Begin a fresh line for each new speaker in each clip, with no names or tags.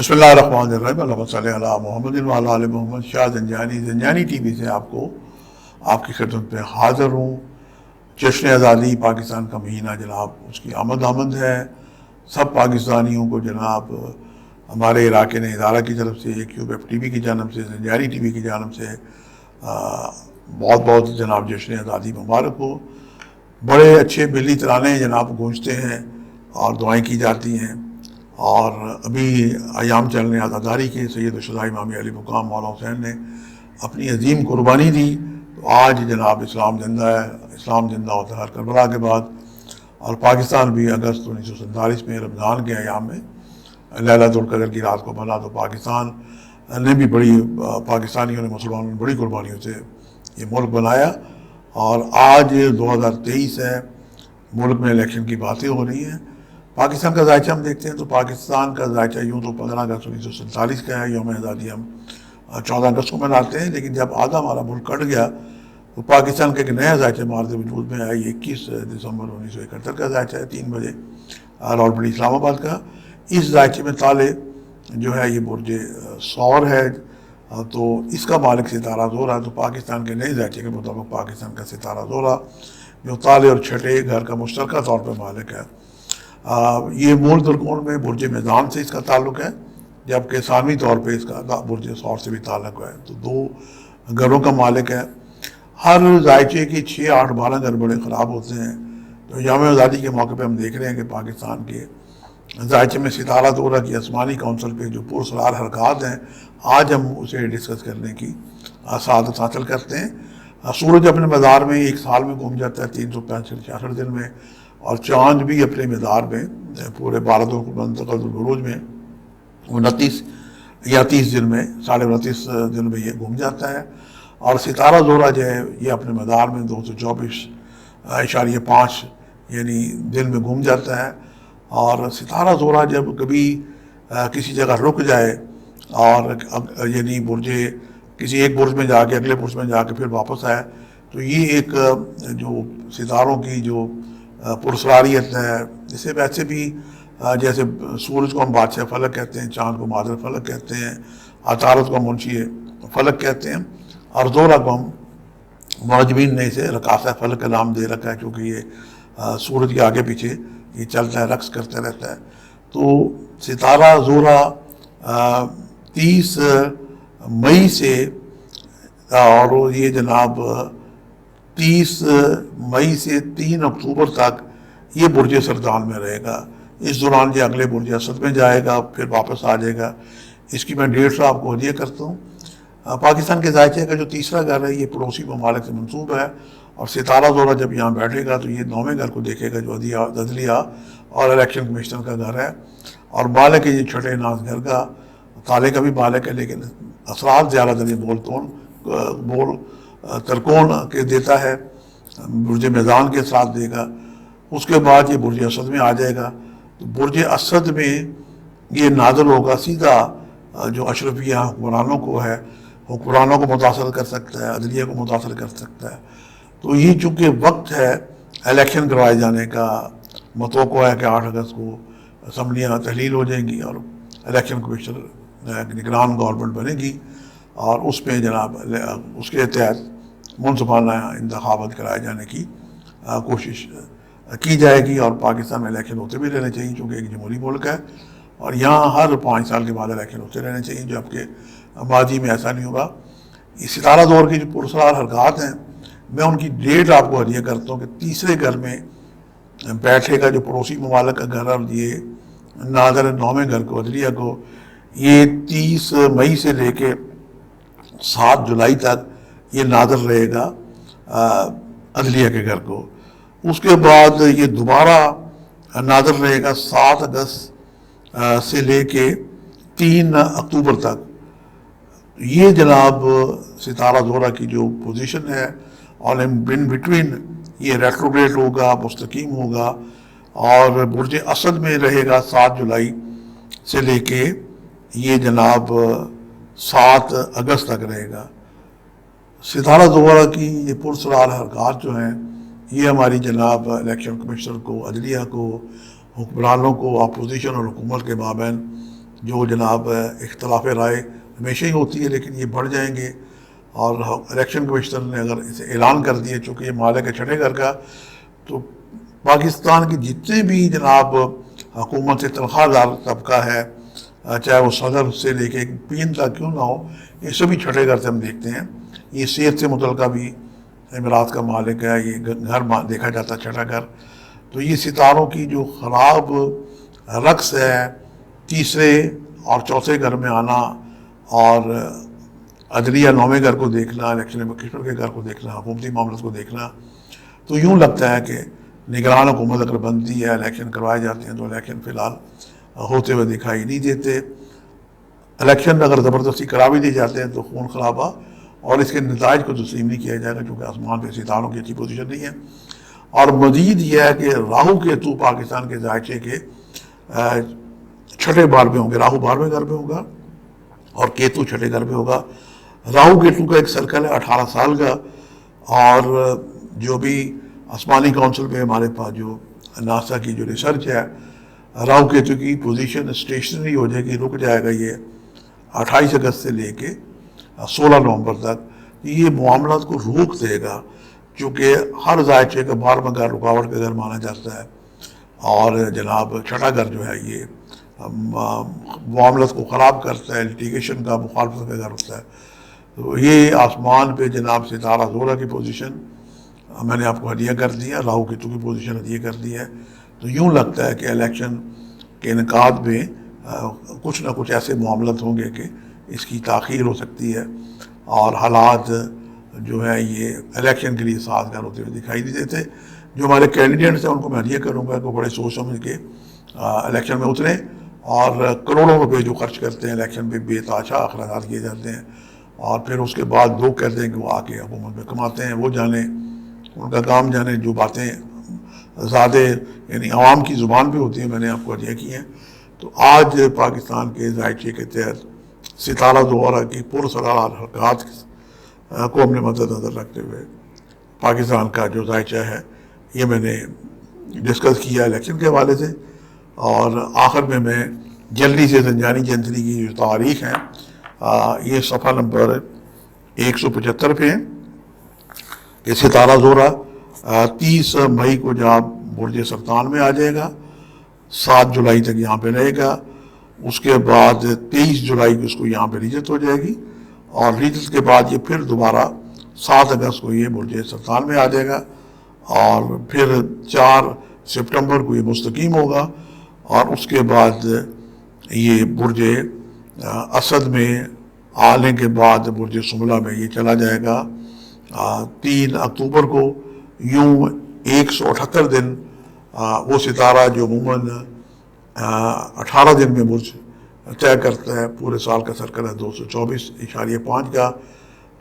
بسم اللہ الرحمن الرحیم، اللہم صلی علی محمد وعلی آل محمد۔ شاہ زنجانی ٹی وی سے آپ کی خدمت میں حاضر ہوں۔ جشن آزادی پاکستان کا مہینہ جناب اس کی آمد ہے۔ سب پاکستانیوں کو جناب ہمارے علاقے نے ادارہ کی طرف سے، کیوب ایف ٹی وی کی جانب سے، زنجانی ٹی وی کی جانب سے بہت بہت جناب جشن آزادی مبارک ہو۔ بڑے اچھے ملی ترانے جناب گونجتے ہیں اور دعائیں کی جاتی ہیں، اور ابھی ایام چل رہے ہیں عزاداری کے۔ سید الشہداء امام علی مقام مولانا حسین نے اپنی عظیم قربانی دی، تو آج جناب اسلام زندہ ہے، اسلام زندہ ہوتا ہے ہر کربلا کے بعد۔ اور پاکستان بھی اگست 1947 میں رمضان کے ایام میں لیلۃ القدر کی رات کو بنا، تو پاکستان نے بھی پاکستانیوں نے، مسلمانوں نے بڑی قربانیوں سے یہ ملک بنایا۔ اور آج 2023 ہے، ملک میں الیکشن کی باتیں ہو رہی ہیں۔ پاکستان کا ذائچہ ہم دیکھتے ہیں تو پاکستان کا ذائچہ یوں تو 15 اگست 1947 کا ہے، یوم آزادی ہم 14 اگست کو مناتے ہیں، لیکن جب آدھا ہمارا ملک کٹ گیا تو پاکستان کا ایک نیا ذائچہ مارد وجود میں آیا۔ یہ 21 دسمبر 1971 کا ذائچہ ہے، 3 بجے راولپنڈی اسلام آباد کا۔ اس ذائچے میں تالے جو ہے یہ برج سور ہے، تو اس کا مالک ستارہ زورا ہے۔ تو پاکستان کے نئے ذائچے کے مطابق پاکستان کا ستارہ زورا جو تالے اور چھٹے گھر کا مشترکہ طور پر مالک ہے۔ یہ مول ترکون میں برج میزان سے اس کا تعلق ہے، جبکہ ثانوی طور پہ اس کا برج سور سے بھی تعلق ہے، تو 2 گھروں کا مالک ہے۔ ہر ذائچے کی 6، 8، 12 گھر بڑے خراب ہوتے ہیں۔ تو یوم آزادی کے موقع پہ ہم دیکھ رہے ہیں کہ پاکستان کے ذائچے میں ستارہ زورا کی آسمانی کونسل پہ جو پراسرار حرکات ہیں، آج ہم اسے ڈسکس کرنے کی سعادت حاصل کرتے ہیں۔ سورج اپنے مدار میں ایک سال میں گھوم جاتا ہے 365 دن میں، اور چاند بھی اپنے مدار میں پورے 12 منتقل البروج میں 29 یا 30 دن میں 29.5 دن میں یہ گھوم جاتا ہے۔ اور ستارہ زورا جو ہے یہ اپنے مدار میں 224.5 یعنی دن میں گھوم جاتا ہے۔ اور ستارہ زورا جب کبھی کسی جگہ رک جائے اور یعنی کسی ایک برج میں جا کے اگلے برج میں جا کے پھر واپس آئے، تو یہ ایک جو ستاروں کی جو پرسراریت ہے، اسے ویسے بھی جیسے سورج کو ہم بادشاہ فلک کہتے ہیں، چاند کو مادر فلک کہتے ہیں، عطارد کو منشی فلک کہتے ہیں، اور زورا کو ہم معجمین نے اسے رقاصہ فلک کا نام دے رکھا ہے، کیونکہ یہ سورج کے آگے پیچھے یہ چلتا ہے، رقص کرتا رہتا ہے۔ تو ستارہ زورا 30 مئی سے اور یہ جناب 30 مئی سے 3 اکتوبر تک یہ برج سرطان میں رہے گا۔ اس دوران یہ اگلے برج اسد میں جائے گا، پھر واپس آ جائے گا۔ اس کی میں 150 آپ کو ہدیہ کرتا ہوں۔ پاکستان کے ذائچے کا جو تیسرا گھر ہے یہ پڑوسی ممالک سے منسوب ہے، اور ستارہ زورا جب یہاں بیٹھے گا تو یہ 9ویں گھر کو دیکھے گا جو عدلیہ اور الیکشن کمیشنر کا گھر ہے، اور مالک ہے یہ چھٹے ناز گھر کا، تالے کا بھی مالک ہے، لیکن اثرات زیادہ تر یہ بول ترکون کے دیتا ہے، برج میزان کے اثرات دے گا۔ اس کے بعد یہ برج اسد میں آ جائے گا۔ تو برج اسد میں یہ نازل ہوگا سیدھا جو اشرفیہ حکمرانوں کو ہے، حکمرانوں کو متاثر کر سکتا ہے، عدلیہ کو متاثر کر سکتا ہے۔ تو یہ چونکہ وقت ہے الیکشن کروائے جانے کا، متوقع ہے کہ 8 اگست کو اسمبلیاں تحلیل ہو جائیں گی اور الیکشن کمیشنر نگران گورنمنٹ بنے گی، اور اس میں جناب اس کے تحت منصفانہ انتخابات کرائے جانے کی کوشش کی جائے گی، اور پاکستان میں الیکشن ہوتے بھی رہنے چاہیے چونکہ ایک جمہوری ملک ہے، اور یہاں ہر 5 سال کے بعد الیکشن ہوتے رہنے چاہیے، جبکہ ماضی میں ایسا نہیں ہوگا۔ یہ ستارہ دور کی جو پرسرار حرکات ہیں، میں ان کی ڈیٹ آپ کو ہدیہ کرتا ہوں کہ تیسرے گھر میں بیٹھے گا جو پڑوسی ممالک کا گھر، اور یہ ناظر 9ویں گھر کو، عدلیہ کو، یہ 30 مئی سے لے کے 7 جولائی تک یہ ناظر رہے گا عدلیہ کے گھر کو۔ اس کے بعد یہ دوبارہ ناظر رہے گا 7 اگست سے لے کے 3 اکتوبر تک۔ یہ جناب ستارہ زورا کی جو پوزیشن ہے، اور ان بٹوین یہ ریٹروگریڈ ہوگا، مستقیم ہوگا، اور برج اسد میں رہے گا 7 جولائی سے لے کے یہ جناب 7 اگست تک رہے گا۔ ستارہ زورا کی یہ پرسرار حرکات جو ہیں، یہ ہماری جناب الیکشن کمیشنر کو، عدلیہ کو، حکمرانوں کو، اپوزیشن اور حکومت کے مابین جو جناب اختلاف رائے ہمیشہ ہی ہوتی ہے، لیکن یہ بڑھ جائیں گے. اور الیکشن کمشنر نے اگر اسے اعلان کر دیا، چونکہ یہ مالک ہے چھٹے گھر کا، تو پاکستان کے جتنے بھی جناب حکومت سے تنخواہ دار طبقہ ہے، چاہے وہ صدر سے لے کے پین تک کیوں نہ ہو، یہ سبھی چھٹے گھر سے ہم دیکھتے ہیں. یہ صحت سے متعلقہ بھی امارات کا مالک ہے، یہ گھر دیکھا جاتا ہے چھٹا گھر. تو یہ ستاروں کی جو خراب رقص ہے، تیسرے اور چوتھے گھر میں آنا، اور عدلیہ نویں گھر کو دیکھنا، الیکشن کمشنر کے گھر کو دیکھنا، حکومتی معاملات کو دیکھنا، تو یوں لگتا ہے کہ نگران حکومت اگر بنتی ہے، الیکشن کروائے جاتے ہیں، تو الیکشن فی الحال ہوتے ہوئے دکھائی نہیں دیتے. الیکشن اگر زبردستی کرا بھی دی جاتے ہیں تو خون خرابہ اور اس کے نتائج کو تسلیم نہیں کیا جائے گا، چونکہ آسمان پہ ستاروں کی اچھی پوزیشن نہیں ہے. اور مزید یہ ہے کہ راہو کیتو پاکستان کے ذائچے کے چھٹے بار میں ہوں گے. راہو 12ویں گھر میں ہوگا اور کیتو چھٹے گھر میں ہوگا. راہو کیتو کا ایک سرکل ہے 18 سال کا، اور جو بھی آسمانی کونسل میں ہمارے پاس جو ناسا کی جو ریسرچ ہے، راہو کیتو کی پوزیشن اسٹیشنری ہو جائے گی، رک جائے گا یہ 28 اگست سے لے کے 16 نومبر تک. یہ معاملات کو روک دے گا، چونکہ ہر ذائچے کا 12واں گھر رکاوٹ کا گھر مانا جاتا ہے، اور جناب چھٹا گھر جو ہے یہ معاملات کو خراب کرتا ہے، لیٹیگیشن کا، مخالفت کا گھر ہوتا ہے. تو یہ آسمان پہ جناب ستارہ زورہ کی پوزیشن میں نے آپ کو ہدیہ کر دیا، راہو کیتو کی پوزیشن ہدیہ کر دی ہے. تو یوں لگتا ہے کہ الیکشن کے انعقاد میں کچھ نہ کچھ ایسے معاملات ہوں گے کہ اس کی تاخیر ہو سکتی ہے، اور حالات جو ہے یہ الیکشن کے لیے سازگار ہوتے ہوئے دکھائی نہیں دیتے. جو ہمارے کینڈیڈیٹس ہیں ان کو میں ہدیہ کروں گا کہ وہ بڑے سوچ سمجھ کے الیکشن میں اتریں، اور کروڑوں روپے جو خرچ کرتے ہیں الیکشن پہ بے تحاشا اخراجات کیے جاتے ہیں، اور پھر اس کے بعد لوگ کہتے ہیں کہ وہ آ کے حکومت میں کماتے ہیں، وہ جانیں، ان کا کام جانے. جو باتیں زیادہ یعنی عوام کی زبان پہ ہوتی ہیں میں نے آپ کو ہدیہ کی ہیں. تو آج پاکستان کے ذائچے کے تحت ستارہ زورہ کی پرسرار حرکات کو ہم نے مد نظر رکھتے ہوئے پاکستان کا جو ذائچہ ہے یہ میں نے ڈسکس کیا الیکشن کے حوالے سے. اور آخر میں جلدی سے زنجانی جنتری کی جو تاریخ ہیں یہ صفحہ نمبر 175 پہ ہیں کہ ستارہ زورہ 30 مئی کو جہاں برج سرطان میں آ جائے گا، 7 جولائی تک یہاں پہ رہے گا. اس کے بعد 23 جولائی کو اس کو یہاں پہ ریجت ہو جائے گی، اور ریجت کے بعد یہ پھر دوبارہ 7 اگست کو یہ برج سرطان میں آ جائے گا، اور پھر 4 سپٹمبر کو یہ مستقیم ہوگا، اور اس کے بعد یہ برج اسد میں آنے کے بعد برج سملہ میں یہ چلا جائے گا 3 اکتوبر کو. یوں 178 دن وہ ستارہ جو عموماً 18 دن میں برج طے کرتا ہے، پورے سال کا سرکل ہے 224.5 کا.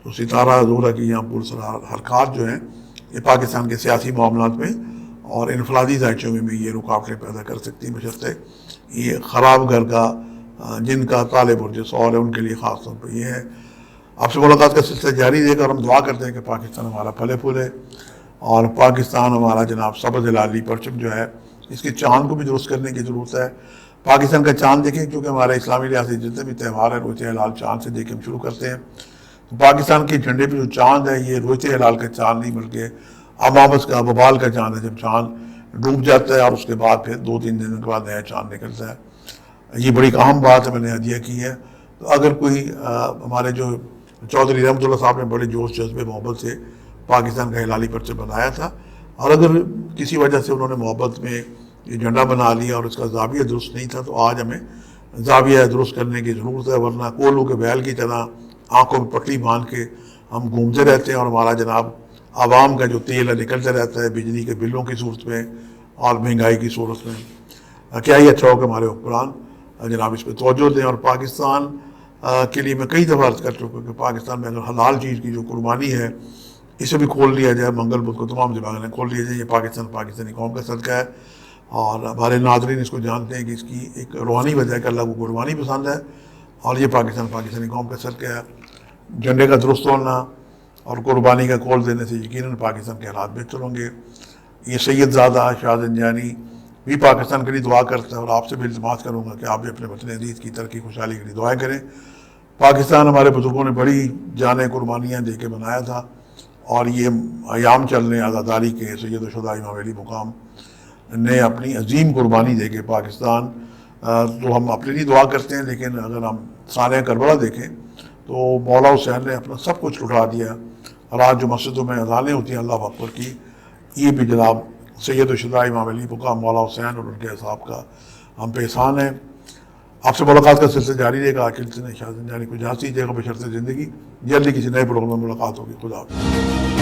تو ستارہ زورہ کی یہاں پرسرار حرکات جو ہیں یہ پاکستان کے سیاسی معاملات میں اور انفرادی ذائچوں میں بھی یہ رکاوٹیں پیدا کر سکتی ہیں، بشرطے یہ خراب گھر کا جن کا طالب برج سور ہے ان کے لیے خاص طور پر یہ ہے. آپ سے ملاقات کا سلسلہ جاری رہے گا، اور ہم دعا کرتے ہیں کہ پاکستان ہمارا پھلے پھولے، اور پاکستان ہمارا جناب سبز ہلالی پرچم جو ہے اس کے چاند کو بھی درست کرنے کی ضرورت ہے. پاکستان کا چاند دیکھیں، کیونکہ ہمارے اسلامی لحاظ سے جتنے بھی تہوار ہیں روئے ہلال چاند سے دیکھ کے ہم شروع کرتے ہیں. تو پاکستان کے جھنڈے پہ جو چاند ہے یہ روئے ہلال کا چاند نہیں بلکہ امامس کا وبال کا چاند ہے، جب چاند ڈوب جاتا ہے اور اس کے بعد پھر 2-3 دن کے بعد نیا چاند نکلتا ہے. یہ بڑی اہم بات ہے، میں نے ہدیہ کی ہے. تو اگر کوئی ہمارے جو چودھری رحمت اللہ صاحب نے بڑے جوش جذبے محبت سے پاکستان کا ہلالی پرچم بنایا تھا، اور اگر کسی وجہ سے انہوں نے محبت میں یہ جھنڈا بنا لیا اور اس کا زاویہ درست نہیں تھا، تو آج ہمیں زاویہ درست کرنے کی ضرورت ہے، ورنہ کولو کے بیل کی طرح آنکھوں میں پٹی باندھ کے ہم گھومتے رہتے ہیں، اور ہمارا جناب عوام کا جو تیل ہے نکلتا رہتا ہے بجلی کے بلوں کی صورت میں اور مہنگائی کی صورت میں. کیا ہی اچھا ہو کہ ہمارے حکمران جناب اس پہ توجہ دیں. اور پاکستان کے لیے میں کئی دفعہ عرض کر چکا کہ پاکستان میں اگر حلال چیز کی جو قربانی ہے اسے بھی کھول لیا جائے، منگل بدھ کو تمام جگہ نے کھول لیا جائے. یہ پاکستانی قوم کا صدقہ ہے، اور ہمارے ناظرین اس کو جانتے ہیں کہ اس کی ایک روحانی وجہ ہے کہ اللہ کو قربانی پسند ہے، اور یہ پاکستانی قوم کا صدقہ ہے. جھنڈے کا درست ہونا اور قربانی کا کھول دینے سے یقیناً پاکستان کے حالات بہتر ہوں گے. یہ سید زادہ شاہ زنجانی بھی پاکستان کے لیے دعا کرتا ہے، اور آپ سے بھی التماس کروں گا کہ آپ بھی اپنے وطن عزیز کی ترقی خوشحالی کے لیے دعائیں کریں۔ پاکستان ہمارے بزرگوں نے بڑی جانیں قربانیاں دے کے بنایا تھا، اور یہ ایام چل رہے ہیں آزاداری کے، سید الشہداء امام علی مقام نے اپنی عظیم قربانی دے کے پاکستان، تو ہم اپنے لیے دعا کرتے ہیں، لیکن اگر ہم سانحہ کربلا دیکھیں تو مولا حسین نے اپنا سب کچھ لٹا دیا، اور آج جو مسجدوں میں اذانیں ہوتی ہیں اللہ اکبر کی، یہ بھی جناب سید الشہداء امام علی مقام مولا حسین اور ان کے اصحاب کا ہم پہ احسان ہے۔ آپ سے ملاقات کا سلسلہ جاری رہے گا۔ آخر سے شاہ زندانی کو اجازت دیجیے گا، بشرط زندگی جلدی کسی نئے پروگرام میں ملاقات ہوگی۔ خدا حافظ۔